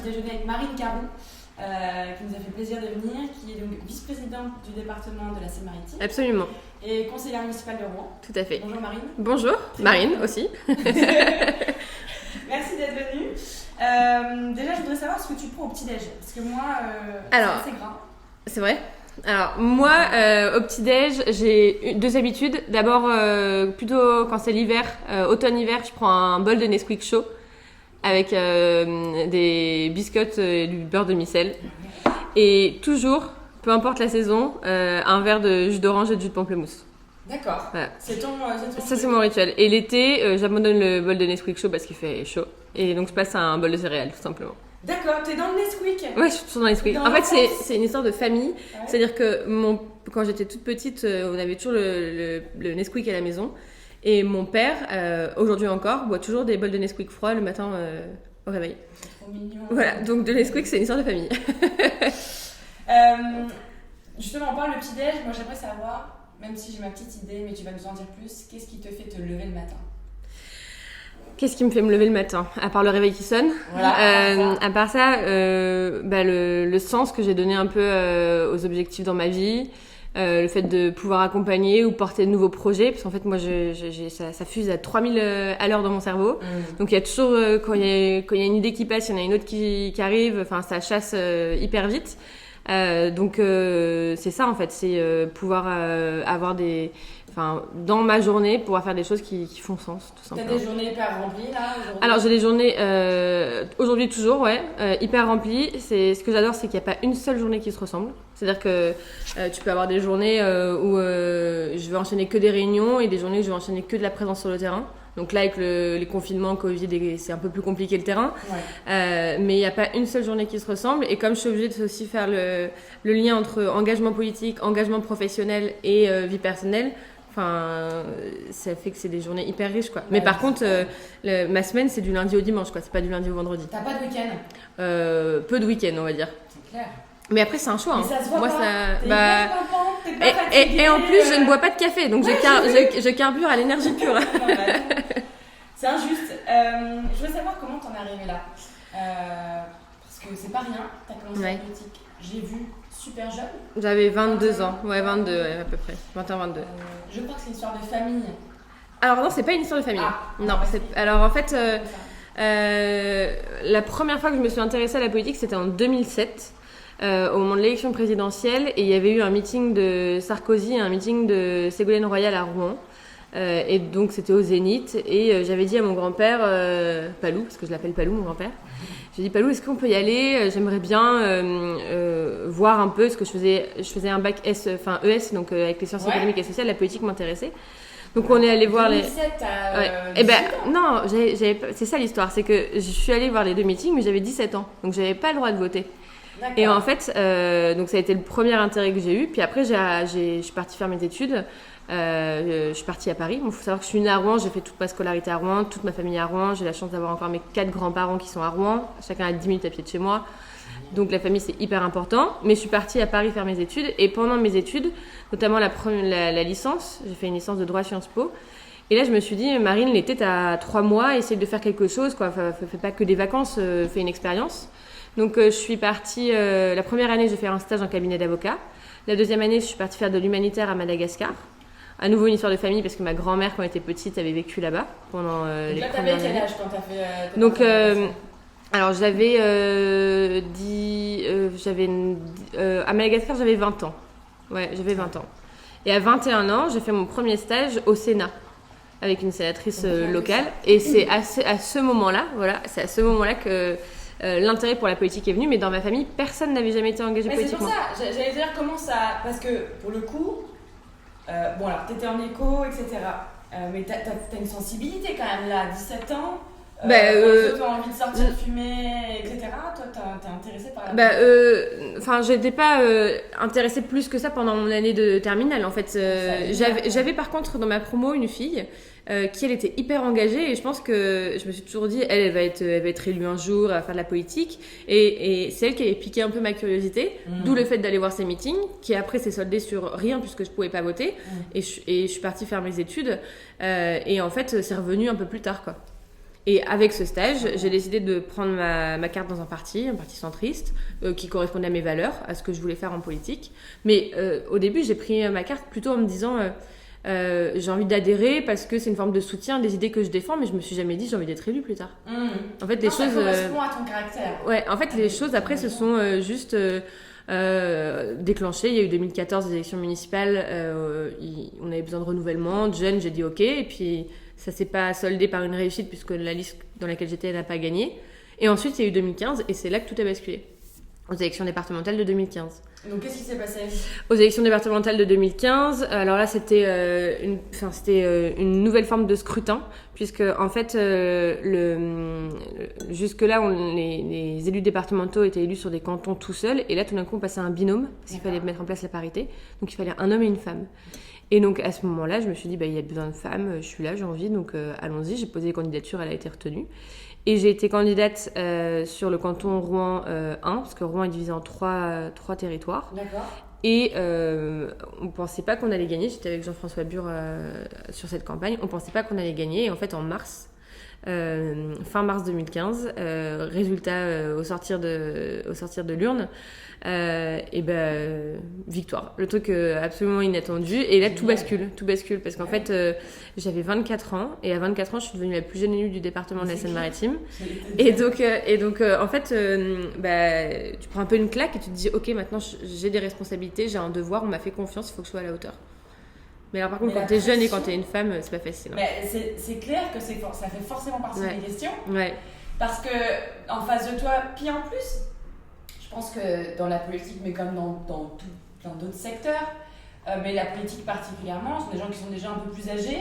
petit déjeuner avec Marine Caron, qui nous a fait plaisir de venir, qui est donc vice-présidente du département de la Seine-Maritime. Absolument. Et conseillère municipale de Rouen. Tout à fait. Bonjour Marine. Bonjour, Marine aussi. Merci d'être venue. Déjà, je voudrais savoir ce que tu prends au petit-déj. Parce que moi, c'est assez gras. C'est vrai. Alors, moi, au petit-déj, j'ai deux habitudes. D'abord, plutôt quand c'est l'hiver, automne-hiver, je prends un bol de Nesquik chaud avec des biscottes et du beurre de micelle. Et toujours, peu importe la saison, un verre de jus d'orange et de jus de pamplemousse. D'accord. Voilà. C'est ton Ça, c'est mon rituel. Et l'été, j'abandonne le bol de Nesquik chaud parce qu'il fait chaud. Et donc, je passe à un bol de céréales, tout simplement. D'accord, t'es dans le Nesquik. Ouais, je suis toujours dans les Nesquik. En fait, c'est une histoire de famille. Ouais. C'est-à-dire que quand j'étais toute petite, on avait toujours le Nesquik à la maison. Et mon père, aujourd'hui encore, boit toujours des bols de Nesquik froid le matin au réveil. C'est trop mignon. Voilà, donc de Nesquik, c'est une histoire de famille. Justement, on parle le petit-déj. Moi, j'aimerais savoir, même si j'ai ma petite idée, mais tu vas nous en dire plus, qu'est-ce qui te fait te lever le matin ? Qu'est-ce qui me fait me lever le matin ? À part le réveil qui sonne. Voilà, à part ça, le sens que j'ai donné un peu aux objectifs dans ma vie, le fait de pouvoir accompagner ou porter de nouveaux projets, parce qu'en fait, moi, ça fuse à 3000 à l'heure dans mon cerveau. Donc, il y a toujours, quand il y a une idée qui passe, il y en a une autre qui arrive, enfin, ça chasse hyper vite. Donc, c'est ça, en fait, c'est pouvoir avoir dans ma journée, pouvoir faire des choses qui font sens, tout simplement. T'as des journées hyper remplies, là, aujourd'hui ? Alors, j'ai des journées, aujourd'hui toujours, ouais, hyper remplies. Ce que j'adore, c'est qu'il n'y a pas une seule journée qui se ressemble. C'est-à-dire que tu peux avoir des journées où je vais enchaîner que des réunions et des journées où je vais enchaîner que de la présence sur le terrain. Donc là, avec les confinements, Covid, c'est un peu plus compliqué le terrain. Ouais. Mais il n'y a pas une seule journée qui se ressemble. Et comme je suis obligée de aussi faire le lien entre engagement politique, engagement professionnel et vie personnelle, ça fait que c'est des journées hyper riches, quoi. Ouais, mais par contre, ma semaine, c'est du lundi au dimanche, quoi. C'est pas du lundi au vendredi. T'as pas de week-end ? Peu de week-end, on va dire. C'est clair. Mais après, c'est un choix. Mais ça se voit pas. T'es et en plus, je ne bois pas de café, donc je carbure à l'énergie pure. C'est injuste. Je voulais savoir comment t'en es arrivée là. Parce que c'est pas rien. T'as commencé la politique. J'ai vu super jeune. J'avais 22 ans. Ouais, 22 à peu près. 21, 22. Je crois que c'est une histoire de famille. Alors non, c'est pas une histoire de famille. Non, alors en fait, la première fois que je me suis intéressée à la politique, c'était en 2007. Au moment de l'élection présidentielle, et il y avait eu un meeting de Sarkozy et un meeting de Ségolène Royal à Rouen. Et donc c'était au Zénith, et j'avais dit à mon grand-père, Palou, parce que je l'appelle Palou, mon grand-père, j'ai dit Palou, est-ce qu'on peut y aller ? J'aimerais bien voir un peu ce que je faisais un bac ES, donc avec les sciences économiques et sociales, la politique m'intéressait. Donc on est allé voir 2007, non, c'est ça l'histoire, c'est que je suis allée voir les deux meetings, mais j'avais 17 ans, donc j'avais pas le droit de voter. D'accord. Et en fait, donc ça a été le premier intérêt que j'ai eu. Puis après, je suis partie faire mes études. Je suis partie à Paris. Il faut savoir que je suis née à Rouen. J'ai fait toute ma scolarité à Rouen, toute ma famille à Rouen. J'ai la chance d'avoir encore mes 4 grands-parents qui sont à Rouen. Chacun a 10 minutes à pied de chez moi. Donc la famille, c'est hyper important. Mais je suis partie à Paris faire mes études. Et pendant mes études, notamment la licence, j'ai fait une licence de droit Sciences Po. Et là, je me suis dit, Marine, l'été, t'as 3 mois, essaye de faire quelque chose, quoi. Fais pas que des vacances, fais une expérience. Donc, je suis partie... la première année, j'ai fait un stage en cabinet d'avocat. La deuxième année, je suis partie faire de l'humanitaire à Madagascar. À nouveau, une histoire de famille, parce que ma grand-mère, quand elle était petite, avait vécu là-bas pendant les premières années. Donc là, t'avais quel âge quand t'as fait... Donc, alors, j'avais à Madagascar, j'avais 20 ans. Ouais, j'avais 20 ans. Et à 21 ans, j'ai fait mon premier stage au Sénat, avec une sénatrice locale. Et c'est à ce moment-là, c'est à ce moment-là que... l'intérêt pour la politique est venu, mais dans ma famille, personne n'avait jamais été engagé politiquement. C'est pour ça, j'allais dire comment ça... Parce que, pour le coup, alors, t'étais en éco, etc. Mais t'as une sensibilité quand même, là, 17 ans. Les autres ont envie de sortir fumer, etc. Toi, t'es intéressée par la... j'étais pas intéressée plus que ça pendant mon année de terminale, en fait. J'avais par contre dans ma promo une fille qui, elle, était hyper engagée, et je pense que je me suis toujours dit, elle va être élue un jour, elle va faire de la politique, et c'est elle qui avait piqué un peu ma curiosité, d'où le fait d'aller voir ces meetings, qui après s'est soldé sur rien puisque je pouvais pas voter, et je suis partie faire mes études, et en fait c'est revenu un peu plus tard, quoi. Et avec ce stage, j'ai décidé de prendre ma carte dans un parti centriste, qui correspondait à mes valeurs, à ce que je voulais faire en politique. Mais au début, j'ai pris ma carte plutôt en me disant j'ai envie d'adhérer parce que c'est une forme de soutien des idées que je défends, mais je me suis jamais dit j'ai envie d'être élue plus tard. En fait, les choses. Ça correspond à ton caractère. Ouais, en fait, les choses après se sont juste déclenchées. Il y a eu 2014, les élections municipales. On avait besoin de renouvellement, de jeunes. J'ai dit ok, et puis ça s'est pas soldé par une réussite puisque la liste dans laquelle j'étais n'a pas gagné. Et ensuite, il y a eu 2015 et c'est là que tout a basculé. Aux élections départementales de 2015. Donc, qu'est-ce qui s'est passé? Aux élections départementales de 2015, alors là, c'était une nouvelle forme de scrutin, puisque en fait, jusque-là, les élus départementaux étaient élus sur des cantons tout seuls, et là, tout d'un coup, on passait à un binôme, parce qu'il fallait mettre en place la parité. Donc, il fallait un homme et une femme. Et donc, à ce moment-là, je me suis dit, il y a besoin de femmes, je suis là, j'ai envie, donc allons-y. J'ai posé les candidatures, elle a été retenue. Et j'ai été candidate sur le canton Rouen 1, parce que Rouen est divisé en trois territoires. D'accord. Et on ne pensait pas qu'on allait gagner. J'étais avec Jean-François Bure sur cette campagne. On ne pensait pas qu'on allait gagner. Et en fait, en mars, fin mars 2015, résultat au sortir de l'urne, victoire. Le truc absolument inattendu. Et là, tout bascule. Parce qu'en fait, j'avais 24 ans. Et à 24 ans, je suis devenue la plus jeune élue du département de la Seine-Maritime. Et donc en fait, tu prends un peu une claque et tu te dis, ok, maintenant, j'ai des responsabilités, j'ai un devoir, on m'a fait confiance, il faut que je sois à la hauteur. Mais alors par contre, quand t'es jeune et quand t'es une femme, c'est pas facile. Mais c'est clair que ça fait forcément partie des questions. Ouais. Parce que en face de toi, puis en plus, je pense que dans la politique, mais comme dans plein d'autres secteurs, mais la politique particulièrement, ce sont des gens qui sont déjà un peu plus âgés,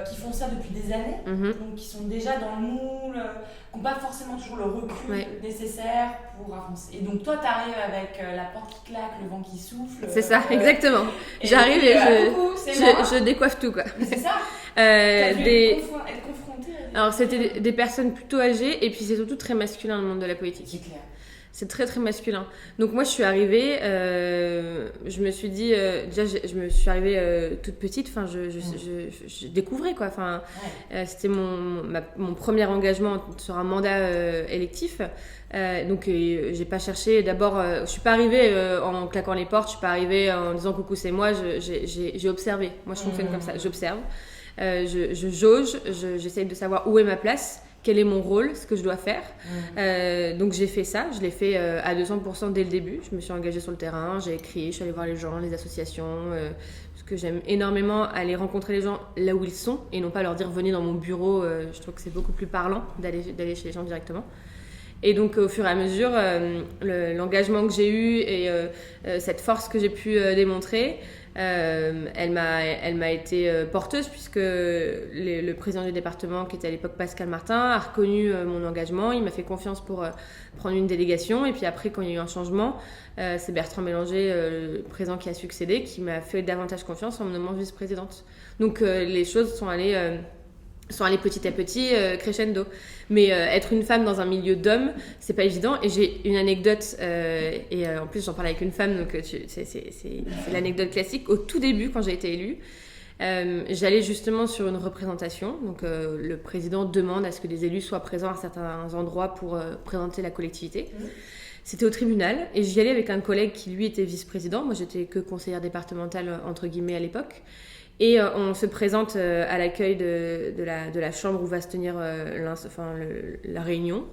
qui font ça depuis des années, donc qui sont déjà dans le moule, qui n'ont pas forcément toujours le recul nécessaire pour avancer. Et donc toi, tu arrives avec la porte qui claque, le vent qui souffle. C'est ça, exactement. J'arrive et je décoiffe tout, quoi. Mais c'est ça. T'as dû être confrontée à Alors c'était des personnes plutôt âgées et puis c'est surtout très masculin le monde de la politique. C'est clair. C'est très très masculin. Donc moi je suis arrivée, je me suis dit, déjà je me suis arrivée toute petite, enfin je découvrais quoi, enfin c'était mon premier engagement sur un mandat électif. Donc j'ai pas cherché, d'abord je suis pas arrivée en claquant les portes, je suis pas arrivée en disant coucou c'est moi, j'ai observé. Moi je fonctionne comme ça, j'observe, je jauge, j'essaye de savoir où est ma place. Quel est mon rôle, ce que je dois faire. Donc j'ai fait ça, je l'ai fait à 200% dès le début. Je me suis engagée sur le terrain, j'ai écrit, je suis allée voir les gens, les associations, parce que j'aime énormément aller rencontrer les gens là où ils sont et non pas leur dire venez dans mon bureau. Je trouve que c'est beaucoup plus parlant d'aller chez les gens directement. Et donc au fur et à mesure, l'engagement que j'ai eu et cette force que j'ai pu démontrer, elle m'a été porteuse puisque le président du département, qui était à l'époque Pascal Martin, a reconnu mon engagement. Il m'a fait confiance pour prendre une délégation. Et puis après, quand il y a eu un changement, c'est Bertrand Mélanger, le président qui a succédé, qui m'a fait davantage confiance en me nommant vice-présidente. Donc les choses sont allées petit à petit, crescendo. Mais être une femme dans un milieu d'hommes, c'est pas évident. Et j'ai une anecdote, et en plus j'en parle avec une femme, donc c'est l'anecdote classique. Au tout début, quand j'ai été élue, j'allais justement sur une représentation. Donc le président demande à ce que des élus soient présents à certains endroits pour présenter la collectivité. C'était au tribunal et j'y allais avec un collègue qui lui était vice-président. Moi j'étais que conseillère départementale entre guillemets à l'époque. Et on se présente à l'accueil de la chambre où va se tenir la réunion.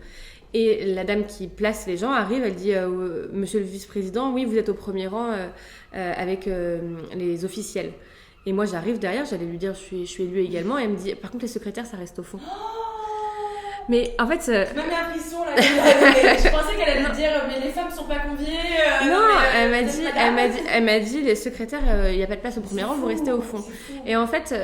Et la dame qui place les gens arrive, elle dit « Monsieur le vice-président, oui, vous êtes au premier rang avec les officiels. » Et moi, j'arrive derrière, j'allais lui dire « Je suis élue également. » Et elle me dit « Par contre, les secrétaires, ça reste au fond. » Mais en fait... Tu m'as mis un frisson là. Je pensais qu'elle allait me dire mais les femmes sont pas conviées. Elle m'a dit les secrétaires, il n'y a pas de place au premier rang, vous restez au fond. Et en fait,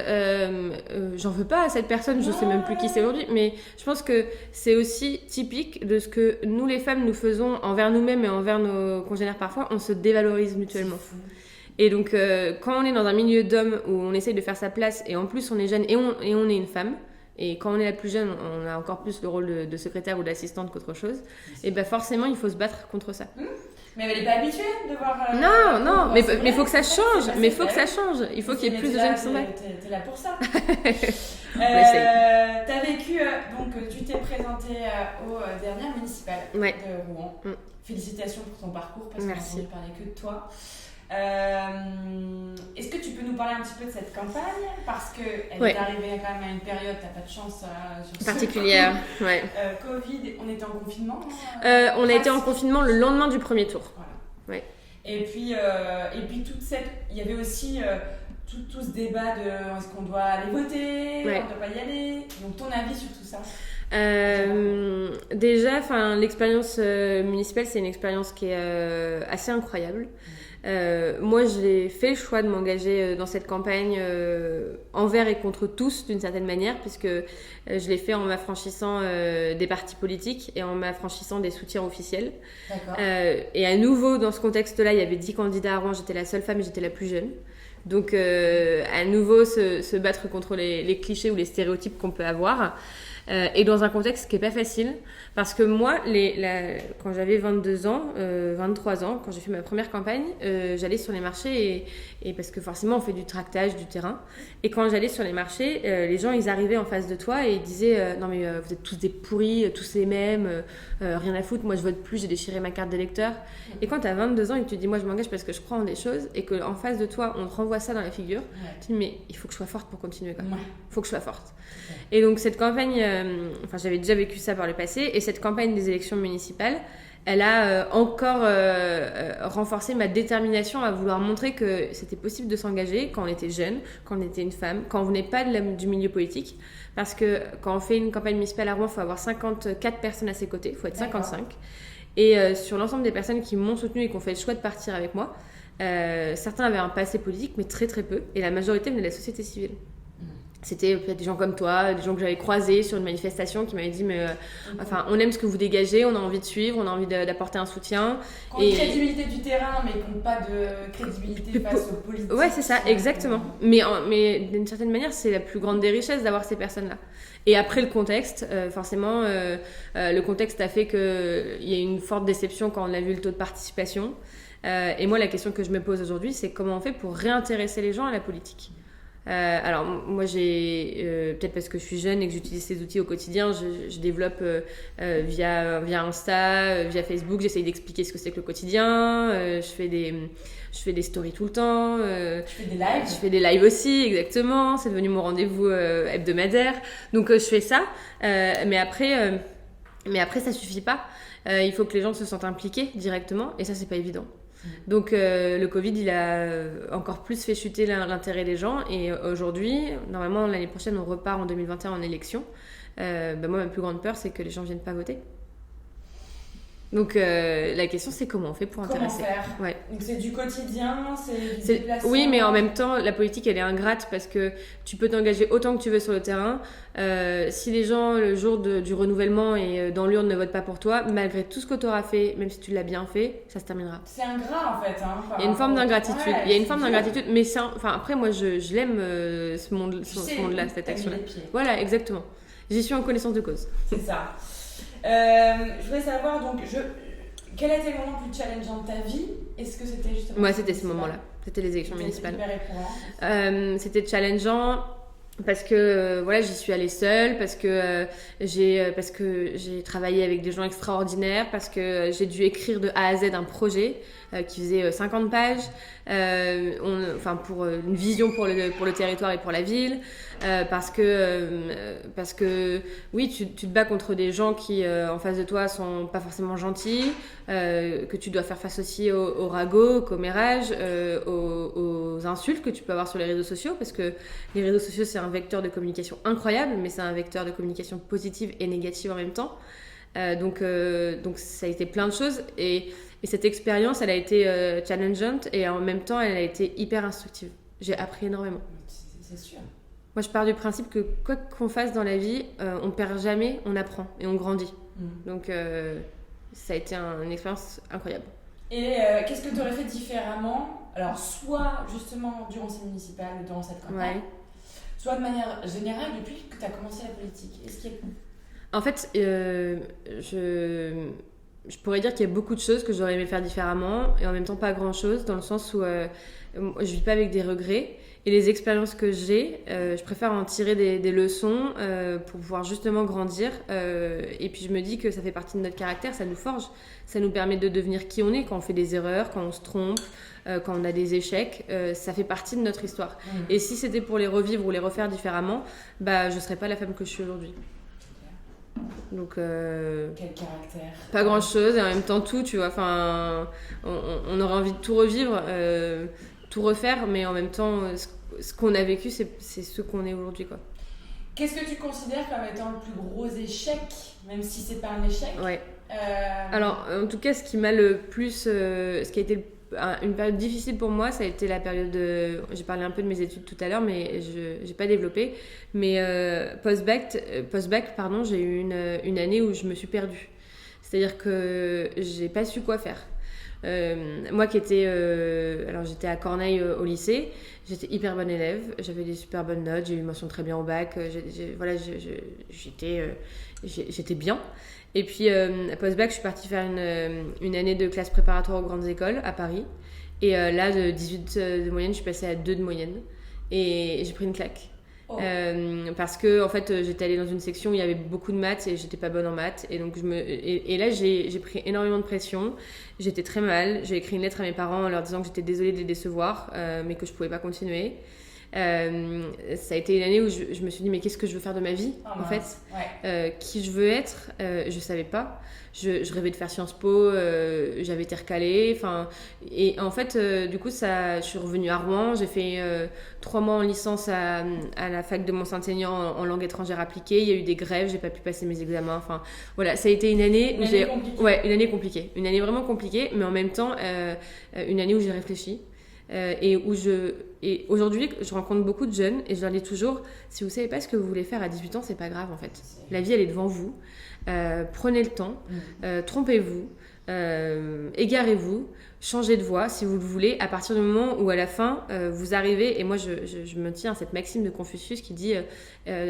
j'en veux pas à cette personne, je sais même plus qui c'est aujourd'hui, mais je pense que c'est aussi typique de ce que nous les femmes nous faisons envers nous-mêmes et envers nos congénères parfois, on se dévalorise mutuellement. Et donc quand on est dans un milieu d'hommes où on essaye de faire sa place et en plus on est jeune et on est une femme. Et quand on est la plus jeune, on a encore plus le rôle de secrétaire ou d'assistante qu'autre chose. Et ben forcément, il faut se battre contre ça. Mais elle n'est pas habituée de voir. Non, mais il faut que ça change. Mais il faut que ça change. Il faut qu'il y ait plus de jeunes qui sont là. T'es là pour ça. T'as vécu, donc tu t'es présentée aux dernières municipales de Rouen. Félicitations pour ton parcours parce qu'on ne parlait que de toi. Est-ce que tu peux nous parler un petit peu de cette campagne parce qu'elle est arrivée quand même à une période, t'as pas de chance sur particulière. Covid, on était en confinement. On a été en confinement le lendemain du premier tour. Voilà. Et puis il y avait aussi tout ce débat de est-ce qu'on doit aller voter, on ne doit pas y aller. Donc ton avis sur tout ça? Déjà, l'expérience municipale, c'est une expérience qui est assez incroyable. Moi, j'ai fait le choix de m'engager dans cette campagne envers et contre tous, d'une certaine manière, puisque je l'ai fait en m'affranchissant des partis politiques et en m'affranchissant des soutiens officiels. Et à nouveau, dans ce contexte-là, il y avait 10 candidats à Rouen, j'étais la seule femme et j'étais la plus jeune. Donc, à nouveau, se battre contre les clichés ou les stéréotypes qu'on peut avoir. Et dans un contexte qui n'est pas facile, parce que moi, quand j'avais 22 ans, 23 ans, quand j'ai fait ma première campagne, j'allais sur les marchés et parce que forcément on fait du tractage, du terrain. Et quand j'allais sur les marchés, les gens ils arrivaient en face de toi et ils disaient non mais vous êtes tous des pourris, tous les mêmes, rien à foutre, moi je vote plus, j'ai déchiré ma carte d'électeur. Et quand tu as 22 ans et que tu te dis moi je m'engage parce que je crois en des choses et qu'en face de toi on te renvoie ça dans la figure, tu te dis mais il faut que je sois forte pour continuer quand même. Il faut que je sois forte. Et donc cette campagne, j'avais déjà vécu ça par le passé, et cette campagne des élections municipales, elle a encore renforcé ma détermination à vouloir montrer que c'était possible de s'engager quand on était jeune, quand on était une femme, quand on venait pas du milieu politique. Parce que quand on fait une campagne municipale à Rouen, il faut avoir 54 personnes à ses côtés, il faut être 55. Et sur l'ensemble des personnes qui m'ont soutenue et qui ont fait le choix de partir avec moi, certains avaient un passé politique, mais très très peu, et la majorité venait de la société civile. C'était peut-être des gens comme toi, des gens que j'avais croisés sur une manifestation qui m'avaient dit mais on aime ce que vous dégagez, on a envie de suivre, on a envie d'apporter un soutien. Une crédibilité du terrain mais qui n'ont pas de crédibilité face aux politiques. Ouais, c'est ça, exactement. Mais d'une certaine manière, c'est la plus grande des richesses d'avoir ces personnes-là. Et après le contexte, forcément, le contexte a fait qu'il y a une forte déception quand on a vu le taux de participation. Et moi, la question que je me pose aujourd'hui, c'est comment on fait pour réintéresser les gens à la politique. Alors moi j'ai peut-être parce que je suis jeune et que j'utilise ces outils au quotidien, je développe via Insta, via Facebook, j'essaye d'expliquer ce que c'est que le quotidien, je fais des stories tout le temps, je fais des lives aussi, exactement, c'est devenu mon rendez-vous hebdomadaire, donc je fais ça, mais après ça suffit pas, il faut que les gens se sentent impliqués directement et ça c'est pas évident. Donc le Covid il a encore plus fait chuter l'intérêt des gens et aujourd'hui, normalement l'année prochaine on repart en 2021 en élection. Moi ma plus grande peur c'est que les gens viennent pas voter. Donc la question c'est comment on fait pour intéresser. Comment faire Donc c'est du quotidien, c'est du déplacement. Oui, mais en même temps la politique elle est ingrate parce que tu peux t'engager autant que tu veux sur le terrain. Si les gens le jour du renouvellement et dans l'urne ne votent pas pour toi, malgré tout ce que tu auras fait, même si tu l'as bien fait, ça se terminera. C'est ingrat en fait. Il y a une forme d'ingratitude. Il y a une forme d'ingratitude, mais après moi je l'aime ce monde-là, cette action-là. Voilà, exactement. J'y suis en connaissance de cause. C'est ça. Je voulais savoir donc quel a été le moment le plus challengeant de ta vie? Est-ce que c'était justement moi c'était ce moment-là, c'était les élections municipales. Hyper éprouvant. C'était challengeant parce que j'y suis allée seule, parce que j'ai travaillé avec des gens extraordinaires, parce que j'ai dû écrire de A à Z un projet qui faisait 50 pages pour une vision pour le territoire et pour la ville, parce que oui tu te bats contre des gens qui en face de toi sont pas forcément gentils, que tu dois faire face aussi aux ragots, aux commérages, aux insultes que tu peux avoir sur les réseaux sociaux, parce que les réseaux sociaux c'est un vecteur de communication incroyable, mais c'est un vecteur de communication positive et négative en même temps. Donc ça a été plein de choses et cette expérience elle a été challengeante et en même temps elle a été hyper instructive. J'ai appris énormément. C'est sûr. Moi je pars du principe que quoi qu'on fasse dans la vie, on perd jamais, on apprend et on grandit. Donc ça a été une expérience incroyable. Et qu'est-ce que tu aurais fait différemment, alors soit justement durant ces municipales, durant cette campagne, soit de manière générale depuis que tu as commencé la politique? Est-ce qu'il y a... En fait, je pourrais dire qu'il y a beaucoup de choses que j'aurais aimé faire différemment et en même temps pas grand chose, dans le sens où je vis pas avec des regrets. Et les expériences que j'ai, je préfère en tirer des leçons pour pouvoir justement grandir. Et puis je me dis que ça fait partie de notre caractère, ça nous forge. Ça nous permet de devenir qui on est quand on fait des erreurs, quand on se trompe, quand on a des échecs. Ça fait partie de notre histoire. Et si c'était pour les revivre ou les refaire différemment, je serais pas la femme que je suis aujourd'hui. Donc quel caractère. Pas grand chose et en même temps tout, tu vois. Enfin, on aurait envie de tout revivre. Tout refaire, mais en même temps, ce qu'on a vécu, c'est ce qu'on est aujourd'hui, quoi. Qu'est-ce que tu considères comme étant le plus gros échec, même si c'est pas un échec? Ouais. Alors, en tout cas, ce qui m'a le plus, ce qui a été une période difficile pour moi, ça a été la période de... J'ai parlé un peu de mes études tout à l'heure, mais je n'ai pas développé. Mais post-bac, j'ai eu une année où je me suis perdue. C'est-à-dire que j'ai pas su quoi faire. Moi qui étais alors j'étais à Corneille au lycée, j'étais hyper bonne élève, j'avais des super bonnes notes, j'ai eu mention très bien au bac, j'étais bien. Et puis à post-bac, je suis partie faire une année de classe préparatoire aux grandes écoles à Paris. Et là, de 18 de moyenne, je suis passée à 2 de moyenne. Et j'ai pris une claque. Parce que en fait j'étais allée dans une section où il y avait beaucoup de maths et j'étais pas bonne en maths et donc et là j'ai pris énormément de pression, j'étais très mal, j'ai écrit une lettre à mes parents en leur disant que j'étais désolée de les décevoir mais que je pouvais pas continuer. Ça a été une année où je me suis dit mais qu'est-ce que je veux faire de ma vie en fait, qui je veux être, je savais pas. Je rêvais de faire Sciences Po, j'avais été recalée, et en fait du coup je suis revenue à Rouen, j'ai fait 3 mois en licence à la fac de Mont-Saint-Aignan en langue étrangère appliquée. Il y a eu des grèves, j'ai pas pu passer mes examens, voilà, ça a été une année où une année compliquée, une année vraiment compliquée, mais en même temps une année où j'ai réfléchi. Et aujourd'hui, je rencontre beaucoup de jeunes et je leur dis toujours, si vous savez pas ce que vous voulez faire à 18 ans, c'est pas grave en fait. La vie, elle est devant vous. Prenez le temps, trompez-vous, égarez-vous, changez de voie si vous le voulez, à partir du moment où à la fin vous arrivez, et moi je me tiens à cette maxime de Confucius qui dit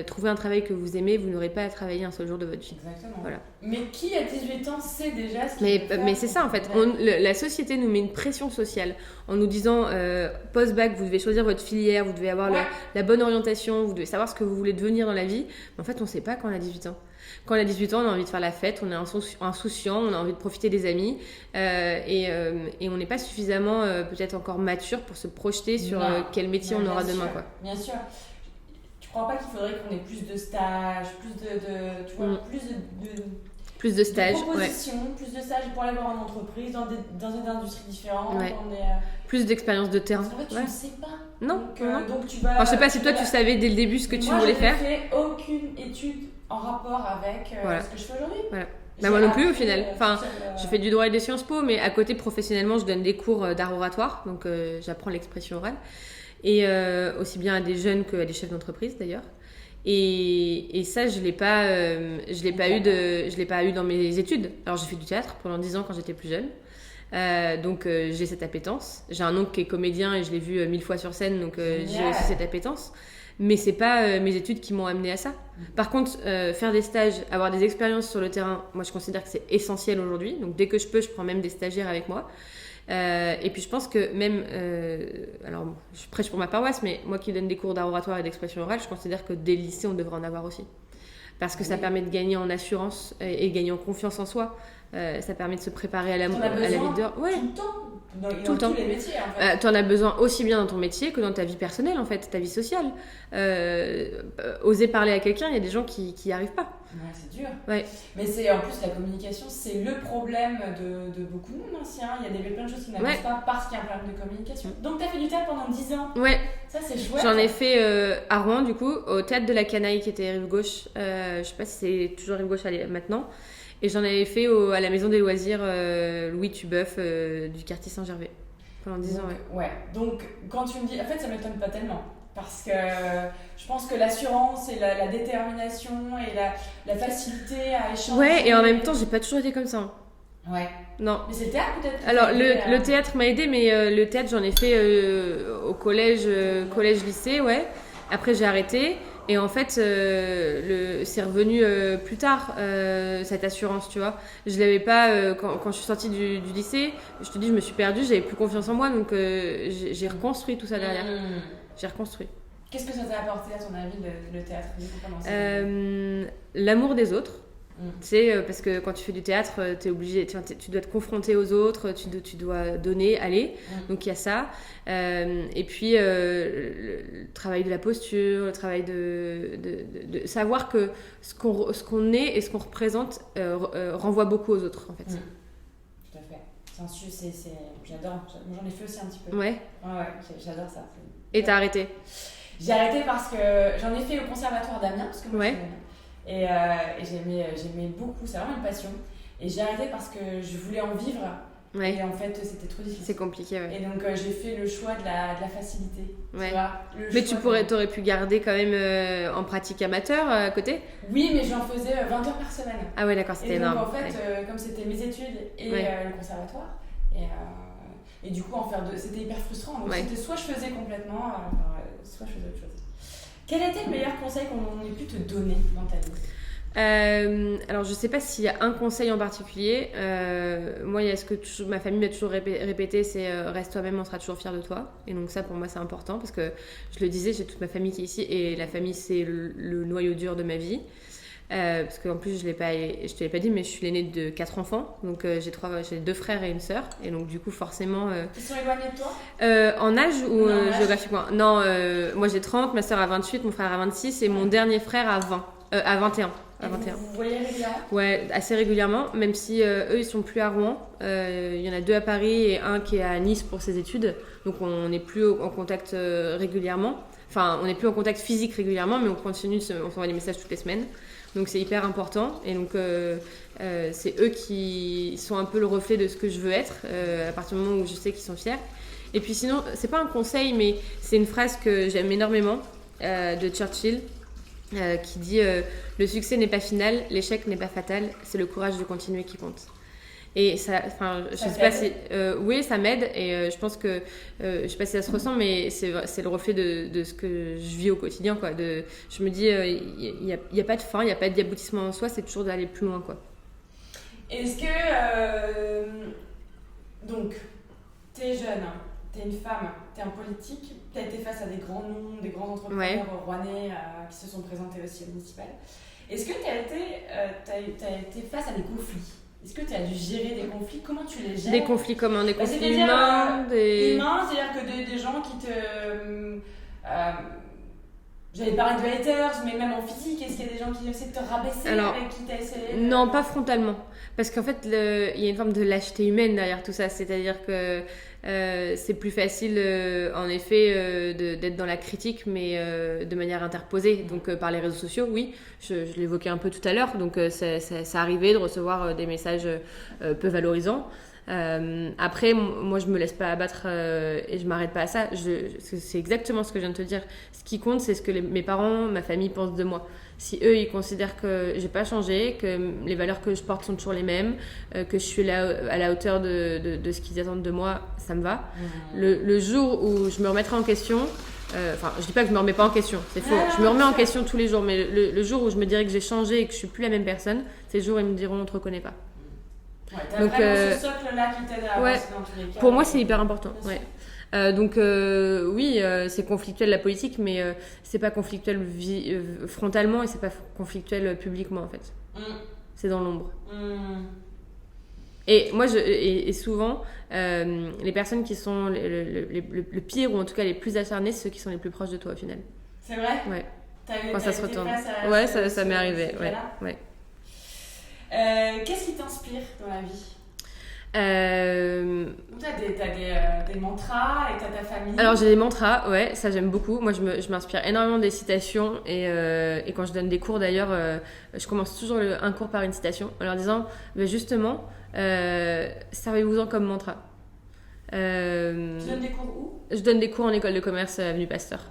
trouvez un travail que vous aimez, vous n'aurez pas à travailler un seul jour de votre vie. Exactement. Voilà. Mais qui à 18 ans sait déjà ce qu'il veut faire? Mais c'est ça en fait, la société nous met une pression sociale en nous disant post-bac vous devez choisir votre filière, vous devez avoir la bonne orientation, vous devez savoir ce que vous voulez devenir dans la vie, mais en fait on sait pas quand on a 18 ans. Quand on a 18 ans, on a envie de faire la fête, on est insouciant, on a envie de profiter des amis et on n'est pas suffisamment peut-être encore mature pour se projeter sur quel métier on aura demain. Quoi. Bien sûr. Tu crois pas qu'il faudrait qu'on ait plus de stages, plus de stages, de propositions, plus de stages pour aller voir en entreprise, dans des industries différentes. Plus d'expérience de terrain. Parce que tu ne sais pas. Non. Donc tu vas. Alors, je sais pas si toi tu savais dès le début ce que tu voulais faire. Moi, je n'ai fait aucune étude en rapport avec ce que je fais aujourd'hui. Voilà. Moi non plus au final. Je fais du droit et des Sciences Po, mais à côté professionnellement, je donne des cours d'art oratoire, donc j'apprends l'expression orale, et aussi bien à des jeunes qu'à des chefs d'entreprise d'ailleurs. Et ça, je l'ai pas eu dans mes études. Alors j'ai fait du théâtre pendant 10 ans quand j'étais plus jeune. Donc j'ai cette appétence. J'ai un oncle qui est comédien et je l'ai vu 1000 fois sur scène, donc j'ai aussi cette appétence. Mais c'est pas mes études qui m'ont amené à ça. Par contre, faire des stages, avoir des expériences sur le terrain, moi je considère que c'est essentiel aujourd'hui. Donc dès que je peux, je prends même des stagiaires avec moi. Et puis je pense que même, alors je prêche pour ma paroisse, mais moi qui donne des cours d'art oratoire et d'expression orale, je considère que dès le lycée on devrait en avoir aussi. Parce que ça permet de gagner en assurance et gagner en confiance en soi. Ça permet de se préparer à la vie de... Ouais. Tout le temps. Dans tous les métiers, en fait. Tu en as besoin aussi bien dans ton métier que dans ta vie personnelle, en fait, ta vie sociale. Oser parler à quelqu'un, il y a des gens qui n'y arrivent pas. Ouais, c'est dur. Ouais. Mais c'est en plus la communication, c'est le problème de beaucoup de monde anciens. Il y a plein de choses qui n'avancent pas parce qu'il y a un problème de communication. Donc tu as fait du théâtre pendant 10 ans. Ouais. Ça c'est chouette. J'en ai fait à Rouen du coup, au théâtre de la Canaille qui était rive gauche. Je sais pas si c'est toujours rive gauche maintenant. Et j'en avais fait à la maison des loisirs Louis Tubeuf du quartier Saint-Gervais pendant 10 ans. Ouais. Donc quand tu me dis, en fait ça m'étonne pas tellement. Parce que je pense que l'assurance et la détermination et la facilité à échanger. Ouais, et en même temps, j'ai pas toujours été comme ça. Ouais. Non. Mais c'est le théâtre peut-être. Alors, le théâtre m'a aidé, mais le théâtre, j'en ai fait au collège, lycée, ouais. Après, j'ai arrêté. Et en fait, c'est revenu plus tard, cette assurance, tu vois. Je l'avais pas quand je suis sortie du lycée. Je te dis, je me suis perdue, j'avais plus confiance en moi, donc j'ai reconstruit tout ça derrière. J'ai reconstruit. Qu'est-ce que ça t'a apporté, à ton avis, le théâtre? L'amour des autres. Tu sais, parce que quand tu fais du théâtre, t'es obligé, tu dois te confronter aux autres, tu dois donner, aller. Donc il y a ça. Et puis le travail de la posture, le travail de savoir que ce qu'on est et ce qu'on représente renvoie beaucoup aux autres, en fait. Tout à fait. J'adore. J'en ai fait aussi un petit peu. Ouais, j'adore ça. Et t'as arrêté? J'ai arrêté parce que j'en ai fait au conservatoire d'Amiens, parce que moi, et j'aimais beaucoup, c'est vraiment une passion. Et j'ai arrêté parce que je voulais en vivre. Ouais. Et en fait, c'était trop difficile. C'est compliqué, ouais. Et donc, j'ai fait le choix de la facilité. Ouais. Tu vois, mais t'aurais pu garder quand même en pratique amateur à côté? Oui, mais j'en faisais 20 heures par semaine. Ah ouais, d'accord, c'était énorme. Et donc, en fait, comme c'était mes études et le conservatoire, et du coup, c'était hyper frustrant. Donc, c'était soit je faisais complètement, soit je faisais autre chose. Quel était le meilleur conseil qu'on ait pu te donner dans ta vie? Alors je sais pas s'il y a un conseil en particulier. Moi, il y a ce que ma famille m'a toujours répété, c'est reste toi-même, on sera toujours fiers de toi. Et donc ça, pour moi, c'est important parce que je le disais, j'ai toute ma famille qui est ici et la famille, c'est le noyau dur de ma vie. Parce qu'en plus, je te l'ai pas dit, mais je suis l'aînée de 4 enfants. Donc j'ai 2 frères et une sœur. Et donc du coup, forcément... Ils sont éloignés de toi en âge ou géographiquement? Non, moi j'ai 30, ma sœur a 28, mon frère a 26 et mon dernier frère a 21. Vous voyez régulièrement? Ouais, assez régulièrement, même si eux ils sont plus à Rouen. Il y en a 2 à Paris et un qui est à Nice pour ses études. Donc on n'est plus en contact régulièrement. Enfin, on n'est plus en contact physique régulièrement, mais on continue, on s'envoie des messages toutes les semaines. Donc c'est hyper important. Et donc c'est eux qui sont un peu le reflet de ce que je veux être à partir du moment où je sais qu'ils sont fiers. Et puis sinon, c'est pas un conseil, mais c'est une phrase que j'aime énormément de Churchill. Qui dit le succès n'est pas final, l'échec n'est pas fatal, c'est le courage de continuer qui compte. Et ça, enfin, je sais pas si, oui, ça m'aide et je pense que, je sais pas si ça se ressent, mais c'est le reflet de ce que je vis au quotidien, quoi. Je me dis, il y a pas de fin, il y a pas d'aboutissement en soi, c'est toujours d'aller plus loin, quoi. Est-ce que donc t'es jeune, t'es une femme, t'es en politique, t'as été face à des grands noms, des grands entrepreneurs rouennais qui se sont présentés aussi au municipal. Est-ce que t'as été face à des conflits? Est-ce que tu as dû gérer des conflits? Comment tu les gères? Des conflits comment? Des conflits humains, humains, c'est-à-dire que des gens qui te... j'allais parler de haters, mais même en physique, est-ce qu'il y a des gens qui essaient de te rabaisser? Alors, avec qui t'as essayé Non, pas frontalement. Parce qu'en fait, il y a une forme de lâcheté humaine derrière tout ça. C'est-à-dire que c'est plus facile, en effet, d'être dans la critique, mais de manière interposée. Donc, par les réseaux sociaux, oui. Je l'évoquais un peu tout à l'heure. Donc, ça arrivait de recevoir des messages peu valorisants. Après, moi, je me laisse pas abattre et je m'arrête pas à ça. C'est exactement ce que je viens de te dire. Ce qui compte, c'est ce que mes parents, ma famille pensent de moi. Si eux, ils considèrent que j'ai pas changé, que les valeurs que je porte sont toujours les mêmes, que je suis là à la hauteur de ce qu'ils attendent de moi, ça me va. Le jour où je me remettrai en question, enfin, je dis pas que je me remets pas en question, c'est faux. Je me remets en question tous les jours, mais le jour où je me dirai que j'ai changé et que je suis plus la même personne, c'est le jour où ils me diront on te reconnaît pas. Ouais, t'as donc, vraiment ce socle-là qui t'aide à avancer dans tous les cas. Pour moi, c'est hyper important. Ouais. Donc oui, c'est conflictuel la politique, mais c'est pas conflictuel frontalement et c'est pas conflictuel publiquement en fait. C'est dans l'ombre. Et moi, et souvent, les personnes qui sont le pire ou en tout cas les plus acharnées, c'est ceux qui sont les plus proches de toi au final. C'est vrai? Ouais. Quand ça se retourne. Ouais, ça m'est arrivé. Ouais. Qu'est-ce qui t'inspire dans la vie? T'as des mantras et t'as ta famille. Alors j'ai des mantras, ouais, ça j'aime beaucoup. Moi je m'inspire énormément des citations et quand je donne des cours d'ailleurs, je commence toujours un cours par une citation en leur disant justement, servez-vous-en comme mantra. Tu donnes des cours où? Je donne des cours en école de commerce avenue Pasteur.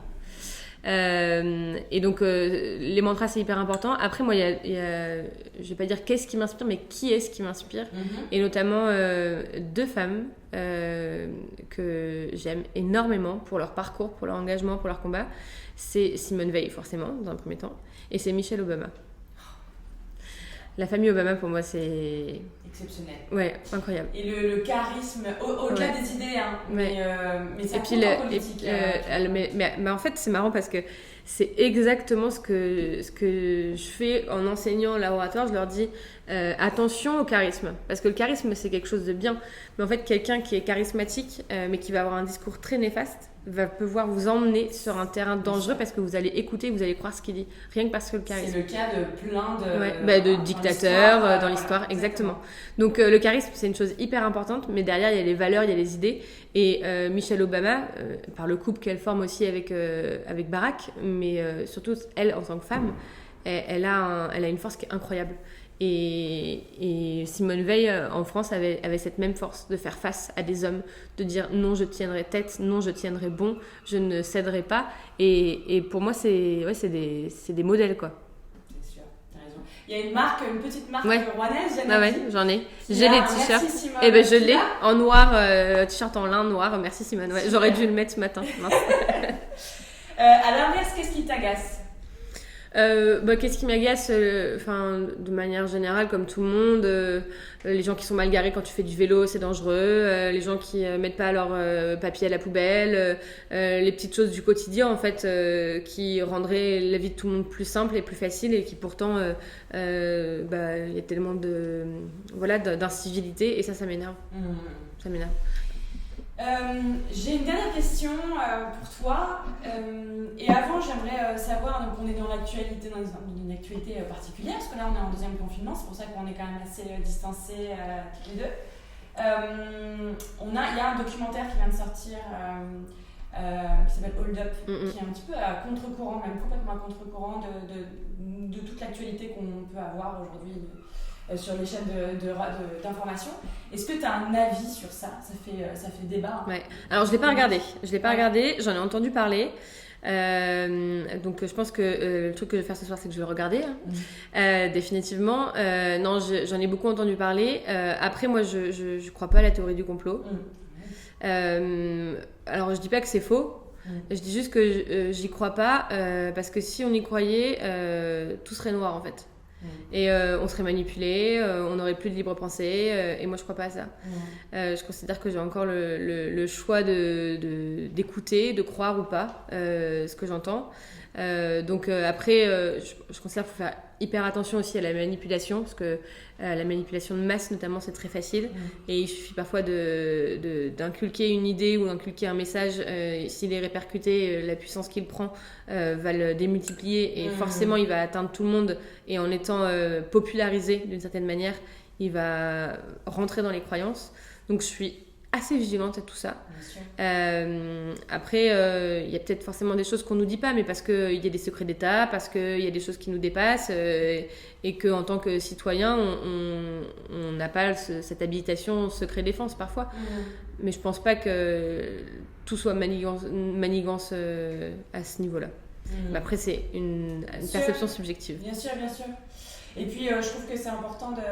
Et donc, les mantras, c'est hyper important. Après, moi, je vais pas dire qu'est-ce qui m'inspire, mais qui est-ce qui m'inspire. Et notamment 2 femmes que j'aime énormément pour leur parcours, pour leur engagement, pour leur combat. C'est Simone Veil, forcément, dans un premier temps, et c'est Michelle Obama. La famille Obama, pour moi, c'est... exceptionnel. Ouais, incroyable. Et le charisme, au-delà des idées, hein, mais c'est un peu politique. Mais en fait, c'est marrant parce que c'est exactement ce que je fais en enseignant l'oratoire. Je leur dis attention au charisme. Parce que le charisme, c'est quelque chose de bien. Mais en fait, quelqu'un qui est charismatique, mais qui va avoir un discours très néfaste, va pouvoir vous emmener sur un terrain dangereux parce que vous allez écouter, vous allez croire ce qu'il dit. Rien que parce que le charisme. C'est le cas de plein de dictateurs dans l'histoire, exactement. Donc le charisme, c'est une chose hyper importante, mais derrière, il y a les valeurs, il y a les idées. Et Michelle Obama, par le couple qu'elle forme aussi avec Barack, mais surtout, elle, en tant que femme, elle a une force qui est incroyable. Et Simone Veil, en France, avait cette même force de faire face à des hommes, de dire non, je tiendrai tête, non, je tiendrai bon, je ne céderai pas. Et pour moi, c'est des modèles, quoi. C'est sûr, t'as raison. Il y a une petite marque rouennaise, j'en ai. J'ai les t-shirts. Et je l'ai en noir, t-shirt en lin noir. Merci Simone. Ouais, j'aurais dû le mettre ce matin. À l'inverse, qu'est-ce qui t'agace ? Qu'est-ce qui m'agace, de manière générale, comme tout le monde, les gens qui sont mal garés quand tu fais du vélo, c'est dangereux, les gens qui mettent pas leur papier à la poubelle, les petites choses du quotidien en fait qui rendraient la vie de tout le monde plus simple et plus facile et qui pourtant y a tellement d'incivilité et ça m'énerve. Ça m'énerve. J'ai une dernière question pour toi. Et avant, j'aimerais savoir, donc on est dans l'actualité, dans une actualité particulière, parce que là on est en deuxième confinement, c'est pour ça qu'on est quand même assez distancés tous les deux. Il y a un documentaire qui vient de sortir qui s'appelle Hold Up, qui est un petit peu à contre-courant, même complètement à contre-courant de toute l'actualité qu'on peut avoir aujourd'hui sur les chaînes d'information. Est-ce que tu as un avis sur ça ? Ça fait débat. Ouais. Alors je l'ai pas regardé, j'en ai entendu parler. Donc je pense que le truc que je vais faire ce soir, c'est que je vais le regarder, définitivement. Non, j'en ai beaucoup entendu parler. Après, moi, je crois pas à la théorie du complot. Alors je dis pas que c'est faux. Je dis juste que j'y crois pas parce que si on y croyait, tout serait noir en fait. Et on serait manipulé, on n'aurait plus de libre pensée, et moi je crois pas à ça. Je considère que j'ai encore le choix d'écouter, de croire ou pas ce que j'entends. Donc après, je considère qu'il faut faire hyper attention aussi à la manipulation, parce que la manipulation de masse notamment, c'est très facile, et il suffit parfois d'inculquer une idée ou d'inculquer un message, s'il est répercuté, la puissance qu'il prend va le démultiplier, et forcément il va atteindre tout le monde, et en étant popularisé d'une certaine manière, il va rentrer dans les croyances. Donc je suis assez vigilante à tout ça. Après, il y a peut-être forcément des choses qu'on nous dit pas, mais parce qu'il y a des secrets d'État, parce qu'il y a des choses qui nous dépassent, et qu'en tant que citoyen, on n'a pas cette habilitation secret défense parfois. Mais je pense pas que tout soit manigance à ce niveau-là. Mais après, c'est une perception subjective. Bien sûr. Et puis, je trouve que c'est important de...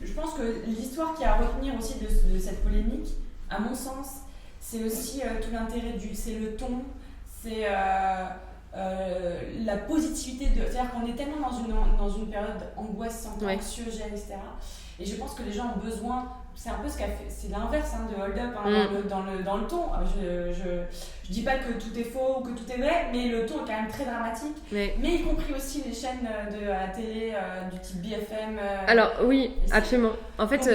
Je pense que l'histoire qui a à retenir aussi de cette polémique, à mon sens, c'est aussi tout l'intérêt c'est le ton, c'est la positivité. C'est-à-dire qu'on est tellement dans une période angoissante, anxiogène, etc. Et je pense que les gens ont besoin, c'est un peu ce qu'a fait, c'est l'inverse de Hold Up, dans le ton. Je dis pas que tout est faux ou que tout est vrai, mais le ton est quand même très dramatique. Mais y compris aussi les chaînes de la télé du type BFM. Alors oui, absolument. En fait,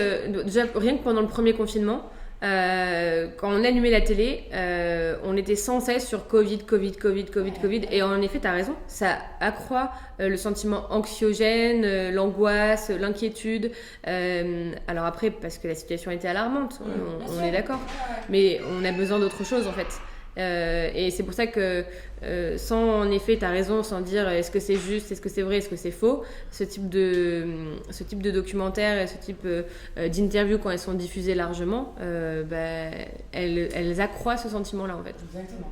déjà rien que pendant le premier confinement, quand on allumait la télé, on était sans cesse sur Covid. Et en effet, tu as raison, ça accroît le sentiment anxiogène, l'angoisse, l'inquiétude. Alors après, parce que la situation était alarmante, on est d'accord. Mais on a besoin d'autre chose en fait. Et c'est pour ça que sans, en effet, tu as raison, sans dire est-ce que c'est juste, est-ce que c'est vrai, est-ce que c'est faux, ce type de documentaire et ce type d'interviews, quand elles sont diffusées largement, elles accroissent ce sentiment-là en fait. Exactement.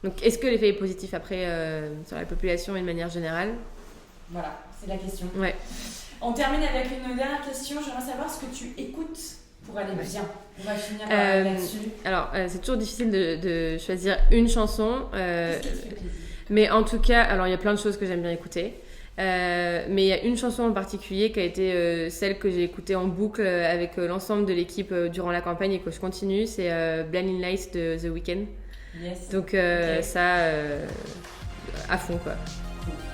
Donc, est-ce que l'effet est positif après sur la population et de manière générale ? Voilà, c'est la question. Ouais. On termine avec une dernière question. J'aimerais savoir ce que tu écoutes pour aller bien. On va finir là-dessus. Alors, c'est toujours difficile de choisir une chanson. Qu'est-ce qui te fait plaisir ? Mais en tout cas, alors il y a plein de choses que j'aime bien écouter. Mais il y a une chanson en particulier qui a été celle que j'ai écoutée en boucle avec l'ensemble de l'équipe durant la campagne et que je continue. C'est Blinding Lights de The Weeknd. Yes. Donc ça, à fond quoi.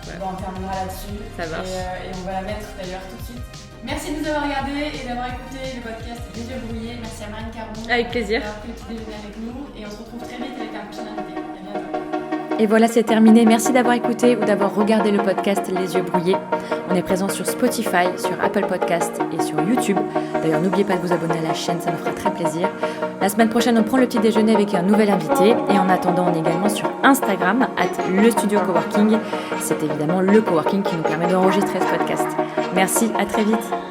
Ouais. Bon, on terminera là-dessus. Ça marche. Et on va la mettre d'ailleurs tout de suite. Merci de nous avoir regardés et d'avoir écouté le podcast Les Yeux Brouillés. Merci à Marine Caron. Avec plaisir. D'avoir pris le petit déjeuner avec nous. Et on se retrouve très vite avec un prochain invité. À bientôt. Et voilà, c'est terminé. Merci d'avoir écouté ou d'avoir regardé le podcast Les Yeux Brouillés. On est présent sur Spotify, sur Apple Podcast et sur YouTube. D'ailleurs, n'oubliez pas de vous abonner à la chaîne, ça nous fera très plaisir. La semaine prochaine, on prend le petit déjeuner avec un nouvel invité. Et en attendant, on est également sur Instagram, @lestudio-coworking. C'est évidemment le coworking qui nous permet d'enregistrer ce podcast. Merci, à très vite.